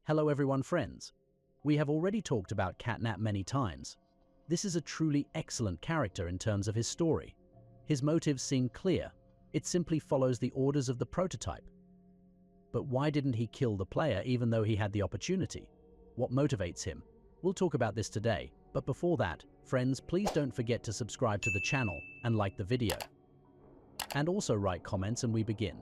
Hello everyone friends. We have already talked about Catnap many times. This is a truly excellent character in terms of his story. His motives seem clear. It simply follows the orders of the prototype. But why didn't he kill the player even though he had the opportunity? What motivates him? We'll talk about this today, but before that, friends, please don't forget to subscribe to the channel and like the video. And also write comments and we begin.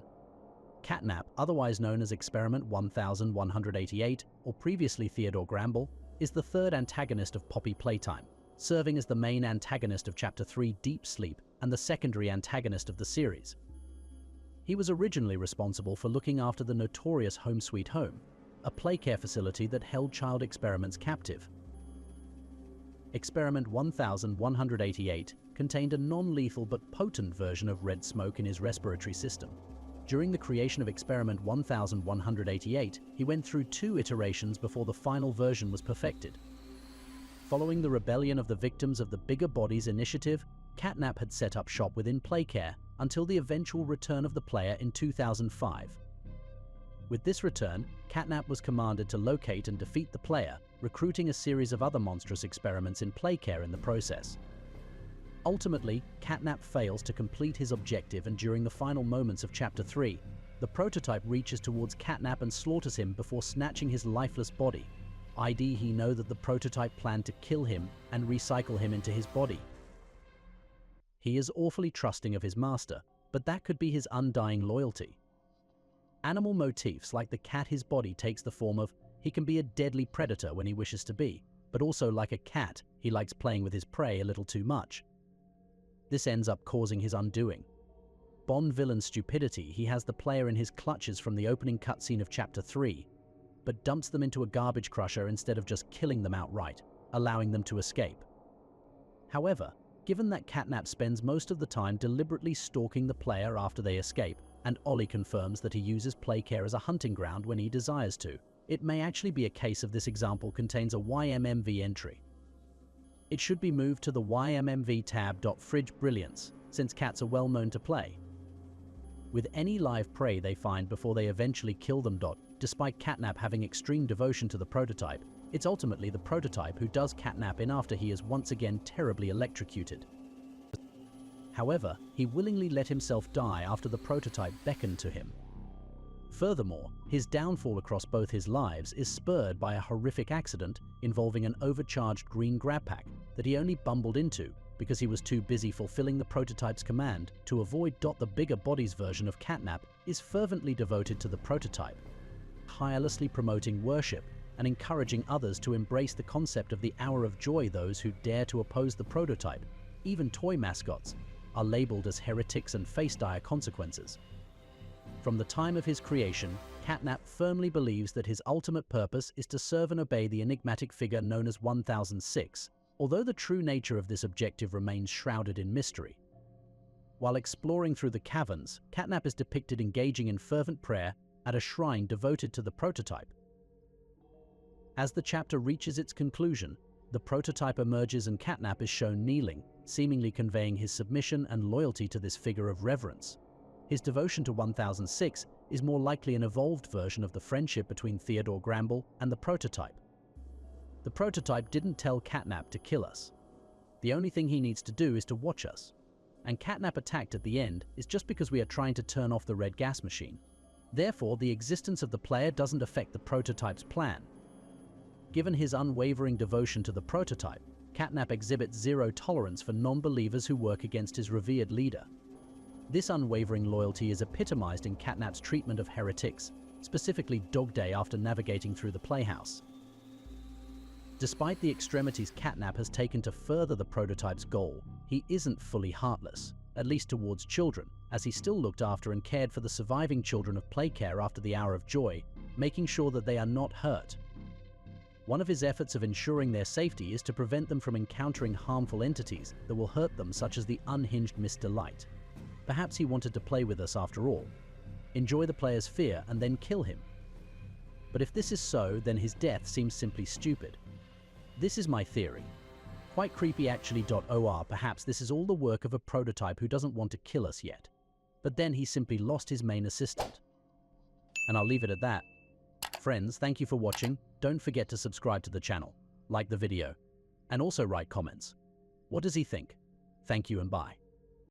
Catnap, otherwise known as Experiment 1188, or previously Theodore Gramble, is the third antagonist of Poppy Playtime, serving as the main antagonist of Chapter 3 Deep Sleep and the secondary antagonist of the series. He was originally responsible for looking after the notorious Home Sweet Home, a playcare facility that held child experiments captive. Experiment 1188 contained a non-lethal but potent version of red smoke in his respiratory system. During the creation of Experiment 1188, he went through 2 iterations before the final version was perfected. Following the rebellion of the victims of the Bigger Bodies initiative, Catnap had set up shop within Playcare until the eventual return of the player in 2005. With this return, Catnap was commanded to locate and defeat the player, recruiting a series of other monstrous experiments in Playcare in the process. Ultimately, Catnap fails to complete his objective, and during the final moments of Chapter 3, the prototype reaches towards Catnap and slaughters him before snatching his lifeless body. He knows that the prototype planned to kill him and recycle him into his body. He is awfully trusting of his master, but that could be his undying loyalty. Animal motifs like the cat, his body takes the form of he can be a deadly predator when he wishes to be, but also like a cat, he likes playing with his prey a little too much. This ends up causing his undoing. Bond villain stupidity, he has the player in his clutches from the opening cutscene of Chapter 3, but dumps them into a garbage crusher instead of just killing them outright, allowing them to escape. However, given that Catnap spends most of the time deliberately stalking the player after they escape, and Ollie confirms that he uses Playcare as a hunting ground when he desires to, it may actually be a case of this example contains a YMMV entry. It should be moved to the YMMV tab. Fridge brilliance, since cats are well known to play with any live prey they find before they eventually kill them. Despite Catnap having extreme devotion to the prototype, it's ultimately the prototype who does Catnap in after he is once again terribly electrocuted. However, he willingly let himself die after the prototype beckoned to him. Furthermore, his downfall across both his lives is spurred by a horrific accident involving an overcharged green grab pack that he only bumbled into because he was too busy fulfilling the prototype's command to avoid. The Bigger Bodies version of Catnap is fervently devoted to the prototype, tirelessly promoting worship and encouraging others to embrace the concept of the hour of joy. Those who dare to oppose the prototype, even toy mascots, are labeled as heretics and face dire consequences. From the time of his creation, Catnap firmly believes that his ultimate purpose is to serve and obey the enigmatic figure known as 1006, although the true nature of this objective remains shrouded in mystery. While exploring through the caverns, Catnap is depicted engaging in fervent prayer at a shrine devoted to the prototype. As the chapter reaches its conclusion, the prototype emerges and Catnap is shown kneeling, seemingly conveying his submission and loyalty to this figure of reverence. His devotion to 1006 is more likely an evolved version of the friendship between Theodore Gramble and the prototype. The prototype didn't tell Catnap to kill us. The only thing he needs to do is to watch us. And Catnap attacked at the end is just because we are trying to turn off the red gas machine. Therefore, the existence of the player doesn't affect the prototype's plan. Given his unwavering devotion to the prototype, Catnap exhibits zero tolerance for non-believers who work against his revered leader. This unwavering loyalty is epitomized in Catnap's treatment of heretics, specifically Dog Day after navigating through the playhouse. Despite the extremities Catnap has taken to further the prototype's goal, he isn't fully heartless, at least towards children, as he still looked after and cared for the surviving children of Playcare after the Hour of Joy, making sure that they are not hurt. One of his efforts of ensuring their safety is to prevent them from encountering harmful entities that will hurt them, such as the unhinged Miss Delight. Perhaps he wanted to play with us after all, enjoy the player's fear and then kill him. But if this is so, then his death seems simply stupid. This is my theory. Quite creepy actually. Perhaps this is all the work of a prototype who doesn't want to kill us yet. But then he simply lost his main assistant. And I'll leave it at that. Friends, thank you for watching. Don't forget to subscribe to the channel, like the video, and also write comments. What does he think? Thank you and bye.